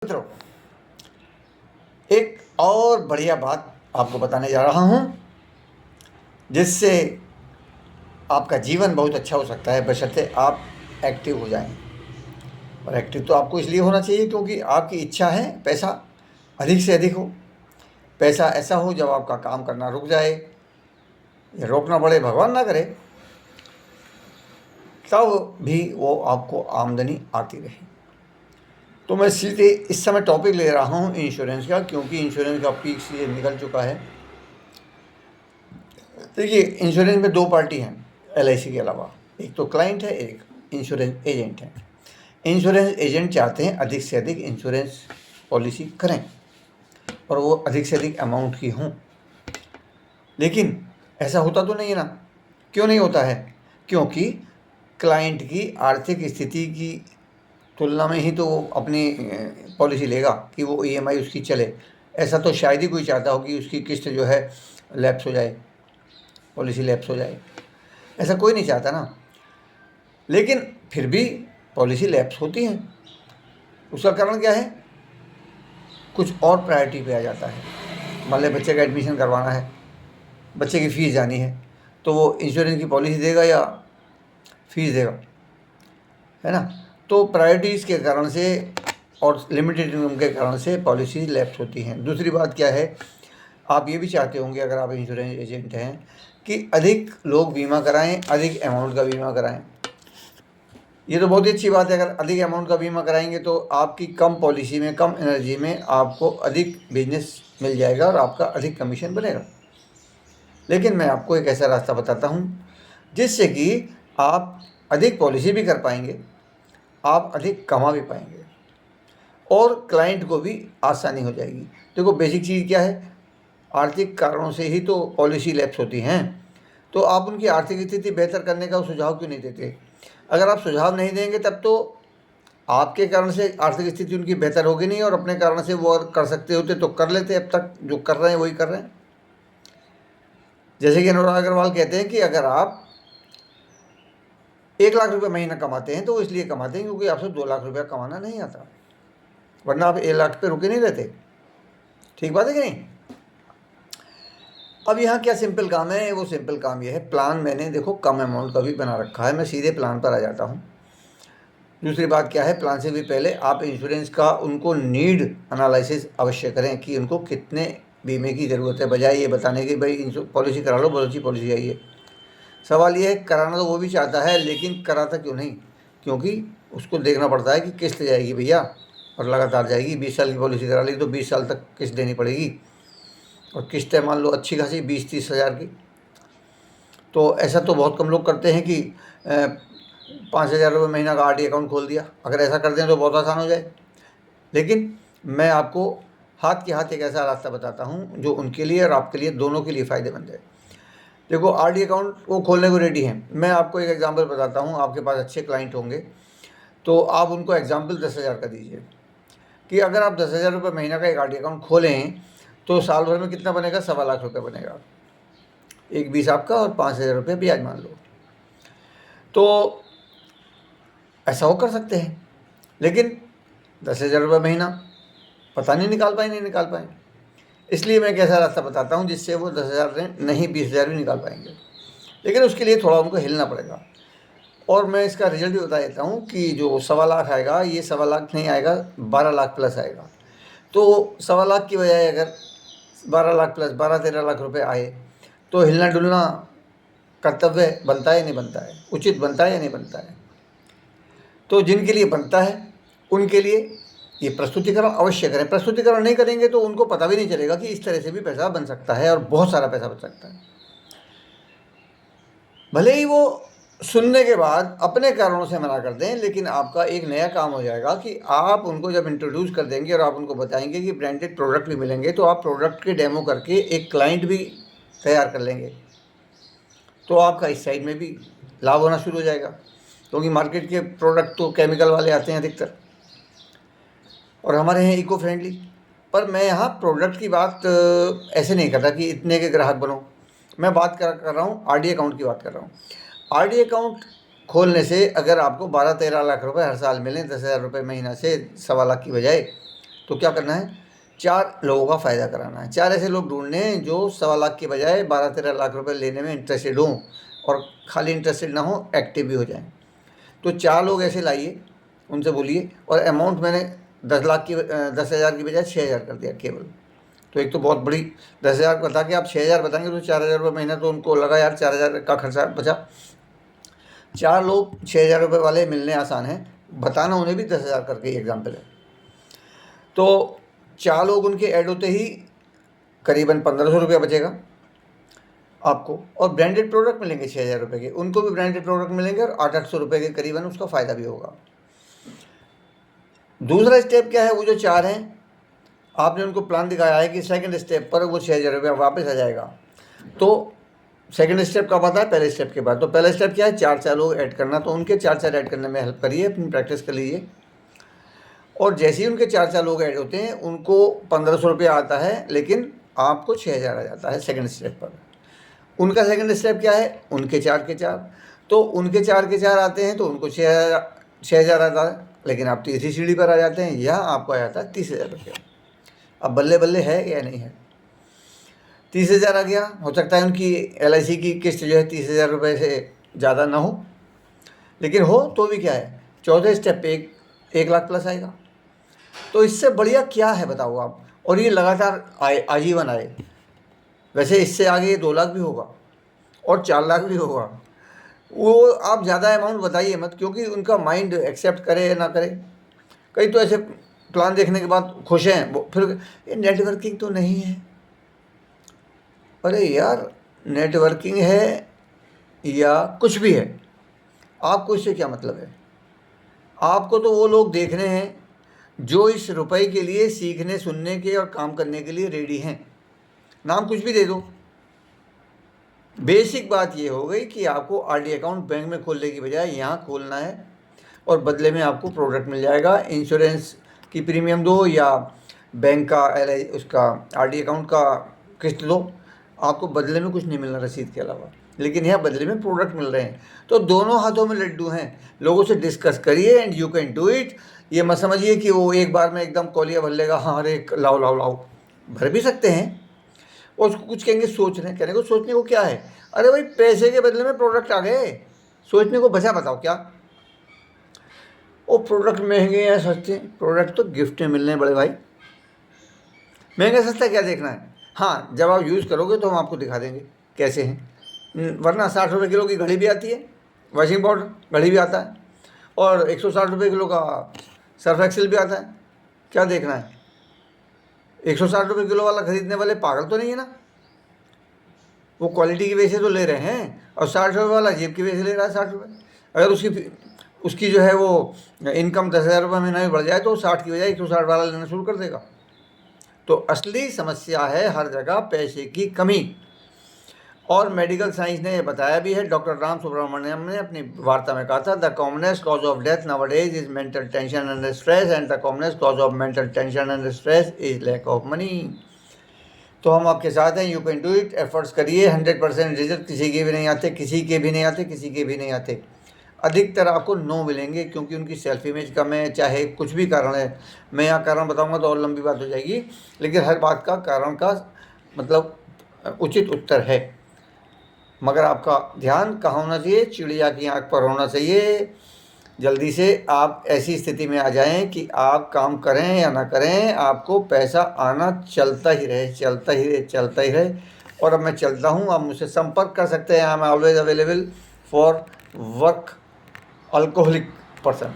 मित्रों, एक और बढ़िया बात आपको बताने जा रहा हूँ जिससे आपका जीवन बहुत अच्छा हो सकता है, बशर्ते आप एक्टिव हो जाएं। और एक्टिव तो आपको इसलिए होना चाहिए क्योंकि आपकी इच्छा है पैसा अधिक से अधिक हो। पैसा ऐसा हो जब आपका काम करना रुक जाए या रोकना पड़े, भगवान ना करे, तब भी वो आपको आमदनी आती रहे। तो मैं सीधे इस समय टॉपिक ले रहा हूँ इंश्योरेंस का, क्योंकि इंश्योरेंस का पीक सीजन निकल चुका है। देखिए, इंश्योरेंस में दो पार्टी हैं एलआईसी के अलावा, एक तो क्लाइंट है, एक इंश्योरेंस एजेंट है। इंश्योरेंस एजेंट चाहते हैं अधिक से अधिक इंश्योरेंस पॉलिसी करें और वो अधिक से अधिक अमाउंट की हों, लेकिन ऐसा होता तो नहीं है ना। क्यों नहीं होता है? क्योंकि क्लाइंट की आर्थिक स्थिति की तुलना में ही तो वो अपनी पॉलिसी लेगा कि वो ईएमआई उसकी चले। ऐसा तो शायद ही कोई चाहता हो कि उसकी किस्त जो है लैप्स हो जाए, पॉलिसी लैप्स हो जाए। ऐसा कोई नहीं चाहता ना। लेकिन फिर भी पॉलिसी लैप्स होती हैं। उसका कारण क्या है? कुछ और प्रायोरिटी पे आ जाता है। मान लें बच्चे का एडमिशन करवाना है, बच्चे की फ़ीस जानी है, तो वो इंश्योरेंस की पॉलिसी देगा या फीस देगा, है ना। तो प्रायोरिटीज़ के कारण से और लिमिटेड इनकम के कारण से पॉलिसी लैप्स होती हैं। दूसरी बात क्या है, आप ये भी चाहते होंगे अगर आप इंश्योरेंस एजेंट हैं कि अधिक लोग बीमा कराएं, अधिक अमाउंट का बीमा कराएं। ये तो बहुत ही अच्छी बात है। अगर अधिक अमाउंट का बीमा कराएंगे तो आपकी कम पॉलिसी में, कम एनर्जी में आपको अधिक बिजनेस मिल जाएगा और आपका अधिक कमीशन बनेगा। लेकिन मैं आपको एक ऐसा रास्ता बताता हूँ जिससे कि आप अधिक पॉलिसी भी कर पाएंगे, आप अधिक कमा भी पाएंगे और क्लाइंट को भी आसानी हो जाएगी। देखो, बेसिक चीज़ क्या है? आर्थिक कारणों से ही तो पॉलिसी लैप्स होती हैं। तो आप उनकी आर्थिक स्थिति बेहतर करने का सुझाव क्यों नहीं देते? अगर आप सुझाव नहीं देंगे तब तो आपके कारण से आर्थिक स्थिति उनकी बेहतर होगी नहीं, और अपने कारण से वो और कर सकते होते तो कर लेते। अब तक जो कर रहे हैं वही कर रहे हैं। जैसे कि अनुराग अग्रवाल कहते हैं कि अगर आप 1 लाख रुपये महीना कमाते हैं तो वो इसलिए कमाते हैं क्योंकि आपसे 2 लाख रुपया कमाना नहीं आता, वरना आप 1 लाख पे रुके नहीं रहते। ठीक बात है कि नहीं? अब यहाँ क्या सिंपल काम है? वो सिंपल काम ये है, प्लान मैंने देखो कम अमाउंट का भी बना रखा है। मैं सीधे प्लान पर आ जाता हूँ। दूसरी बात क्या है, प्लान से भी पहले आप इंश्योरेंस का उनको नीड एनालिसिस अवश्य करें कि उनको कितने बीमे की ज़रूरत है, बजाय ये बताने की भाई पॉलिसी करा लो, बहुत अच्छी पॉलिसी आई है। सवाल ये है, कराना तो वो भी चाहता है, लेकिन कराता क्यों नहीं? क्योंकि उसको देखना पड़ता है कि किस्त जाएगी भैया, और लगातार जाएगी। 20 साल की पॉलिसी करा ली तो 20 साल तक किस्त देनी पड़ेगी, और किस्तें मान लो अच्छी खासी 20-30 हज़ार की। तो ऐसा तो बहुत कम लोग करते हैं कि 5,000 रुपये महीना का आरडी अकाउंट खोल दिया। अगर ऐसा कर दें तो बहुत आसान हो जाए। लेकिन मैं आपको हाथ के हाथ एक ऐसा रास्ता बताता हूँ जो उनके लिए और आपके लिए, दोनों के लिए फ़ायदेमंद है। देखो, आरडी अकाउंट वो खोलने को रेडी हैं। मैं आपको एक एग्जांपल बताता हूँ। आपके पास अच्छे क्लाइंट होंगे तो आप उनको एग्जांपल 10,000 का दीजिए कि अगर आप 10,000 रुपये महीना का एक आरडी अकाउंट खोलें तो साल भर में कितना बनेगा? 1.25 लाख रुपये बनेगा। 1 20 आपका और 5,000 रुपये ब्याज मान लो। तो ऐसा वो कर सकते हैं। लेकिन 10,000 रुपये महीना पता नहीं निकाल पाए। इसलिए मैं एक ऐसा रास्ता बताता हूँ जिससे वो 10,000 नहीं 20,000 भी निकाल पाएंगे। लेकिन उसके लिए थोड़ा उनको हिलना पड़ेगा। और मैं इसका रिजल्ट भी बता देता हूँ कि जो 1.25 लाख आएगा, ये 1.25 लाख नहीं आएगा, 12 लाख प्लस आएगा। तो 1.25 लाख की बजाय अगर 12 लाख प्लस 12-13 लाख रुपए आए तो हिलना डुलना कर्तव्य बनता है या नहीं बनता है? उचित बनता है या नहीं बनता है? तो जिनके लिए बनता है उनके लिए ये प्रस्तुतिकरण अवश्य करें। प्रस्तुतिकरण नहीं करेंगे तो उनको पता भी नहीं चलेगा कि इस तरह से भी पैसा बन सकता है और बहुत सारा पैसा बन सकता है। भले ही वो सुनने के बाद अपने कारणों से मना कर दें, लेकिन आपका एक नया काम हो जाएगा कि आप उनको जब इंट्रोड्यूस कर देंगे और आप उनको बताएंगे कि ब्रांडेड प्रोडक्ट भी मिलेंगे, तो आप प्रोडक्ट के डेमो करके एक क्लाइंट भी तैयार कर लेंगे। तो आपका इस साइड में भी लाभ होना शुरू हो जाएगा, क्योंकि मार्केट के प्रोडक्ट तो केमिकल वाले आते हैं अधिकतर, और हमारे हैं इको फ्रेंडली। पर मैं यहाँ प्रोडक्ट की बात ऐसे नहीं कर रहा कि इतने के ग्राहक बनो। मैं बात कर रहा हूँ आरडी अकाउंट की बात कर रहा हूँ। आरडी अकाउंट खोलने से अगर आपको 12-13 लाख रुपए हर साल मिलें 10,000 रुपये महीना से 1.25 लाख की बजाय, तो क्या करना है, 4 लोगों का फ़ायदा कराना है। 4 ऐसे लोग ढूंढने हैं जो 1.25 लाख के बजाय 12-13 लाख रुपए लेने में इंटरेस्टेड हों, और खाली इंटरेस्टेड ना हो, एक्टिव भी हो जाएं। तो 4 लोग ऐसे लाइए, उनसे बोलिए, और अमाउंट मैंने 10,000 की बजाय 6,000 कर दिया केवल। तो एक तो बहुत बड़ी, 10,000 बता के आप 6,000 बताएंगे तो 4,000 रुपये महीना तो उनको लगा, यार 4,000 का खर्चा बचा। 4 लोग 6,000 रुपये वाले मिलने आसान है, बताना उन्हें भी 10,000 करके एग्जाम्पल है। तो 4 लोग उनके ऐड होते ही करीबन 1,500 रुपया बचेगा आपको, और ब्रांडेड प्रोडक्ट मिलेंगे 6,000 रुपये के, उनको भी ब्रांडेड प्रोडक्ट मिलेंगे, और 800 रुपये के करीबन उसका फ़ायदा भी होगा। दूसरा स्टेप क्या है, वो जो 4 हैं, आपने उनको प्लान दिखाया है कि सेकंड स्टेप पर वो 6,000 रुपया वापस आ जाएगा। तो सेकंड स्टेप कब आता है, पहले स्टेप के बाद। तो पहला स्टेप क्या है, 4 लोग ऐड करना, तो उनके 4 ऐड करने में हेल्प करिए, अपनी प्रैक्टिस कर लीजिए। और जैसे ही उनके 4 लोग ऐड होते हैं, उनको 1,500 रुपया आता है, लेकिन आपको 6,000 आ जाता है सेकंड स्टेप पर। उनका सेकंड स्टेप क्या है, उनके 4 के 4, तो उनके 4 के 4 आते हैं, तो उनको 6,000 आता है, लेकिन आप तीसरी सीढ़ी पर आ जाते हैं, यहाँ आपको आ जाता है 30,000 रुपया। अब बल्ले बल्ले है या नहीं है, 30,000 आ गया। हो सकता है उनकी LIC की किस्त जो है 30,000 रुपये से ज़्यादा ना हो, लेकिन हो तो भी क्या है, चौथे स्टेप पे 1 लाख प्लस आएगा। तो इससे बढ़िया क्या है बताओ आप, और ये लगातार आए, आजीवन आए। वैसे इससे आगे 2 लाख भी होगा और 4 लाख भी होगा, वो आप ज़्यादा अमाउंट बताइए मत, क्योंकि उनका माइंड एक्सेप्ट करे या ना करे। कई तो ऐसे प्लान देखने के बाद खुश हैं, वो फिर ये नेटवर्किंग तो नहीं है। अरे यार, नेटवर्किंग है या कुछ भी है, आपको इससे क्या मतलब है। आपको तो वो लोग देखने हैं जो इस रुपए के लिए सीखने, सुनने के और काम करने के लिए रेडी हैं। नाम कुछ भी दे दो। बेसिक बात ये हो गई कि आपको RD अकाउंट बैंक में खोलने की बजाय यहाँ खोलना है, और बदले में आपको प्रोडक्ट मिल जाएगा। इंश्योरेंस की प्रीमियम दो या बैंक का उसका RD अकाउंट का किस्त दो, आपको बदले में कुछ नहीं मिलना रसीद के अलावा, लेकिन यहाँ बदले में प्रोडक्ट मिल रहे हैं। तो दोनों हाथों में लड्डू हैं। लोगों से डिस्कस करिए and you can do it. ये मत समझिए कि वो एक बार में एकदम कौलिया भर लेगा, हाँ अरे लाओ लाओ लाओ, भर भी सकते हैं। और उसको कुछ कहेंगे सोच रहे हैं, कहने को सोचने को क्या है, अरे भाई पैसे के बदले में प्रोडक्ट आ गए, सोचने को बचा बताओ क्या। वो प्रोडक्ट महंगे या सस्ते, प्रोडक्ट तो गिफ्ट में मिलने हैं बड़े भाई, महंगा सस्ता क्या देखना है। हाँ, जब आप यूज़ करोगे तो हम आपको दिखा देंगे कैसे हैं। वरना 60 रुपये किलो की घड़ी भी आती है, वॉशिंग पाउडर घड़ी भी आता है, और 160 रुपये किलो का सर्फ एक्सेल भी आता है। क्या देखना है, 160 रुपये किलो वाला खरीदने वाले पागल तो नहीं है ना, वो क्वालिटी की वजह से तो ले रहे हैं, और 60 रुपये वाला जेब की वजह से ले रहा है 60 रुपये। अगर उसकी जो है वो इनकम 10,000 रुपये महीना में बढ़ जाए तो 60 की बजाय 160 वाला लेना शुरू कर देगा। तो असली समस्या है हर जगह पैसे की कमी। और मेडिकल साइंस ने ये बताया भी है, डॉक्टर राम सुब्रमण्यम ने अपनी वार्ता में कहा था, the commonest cause of death nowadays is mental tension and stress, and the commonest cause of mental tension and stress is lack of money. तो हम आपके साथ हैं, you can do it, efforts करिए। 100% रिजल्ट किसी के भी नहीं आते, किसी के भी नहीं आते, किसी के भी नहीं आते। अधिकतर आपको नो मिलेंगे, क्योंकि उनकी सेल्फ इमेज कम है, चाहे कुछ भी कारण है। मैं यहाँ कारण बताऊँगा तो और लंबी बात हो जाएगी, लेकिन हर बात का कारण का मतलब उचित उत्तर है। मगर आपका ध्यान कहाँ होना चाहिए, चिड़िया की आँख पर होना चाहिए। जल्दी से आप ऐसी स्थिति में आ जाएं कि आप काम करें या ना करें, आपको पैसा आना चलता ही रहे, चलता ही रहे, चलता ही रहे। और अब मैं चलता हूँ, आप मुझसे संपर्क कर सकते हैं। I am always available for work alcoholic person.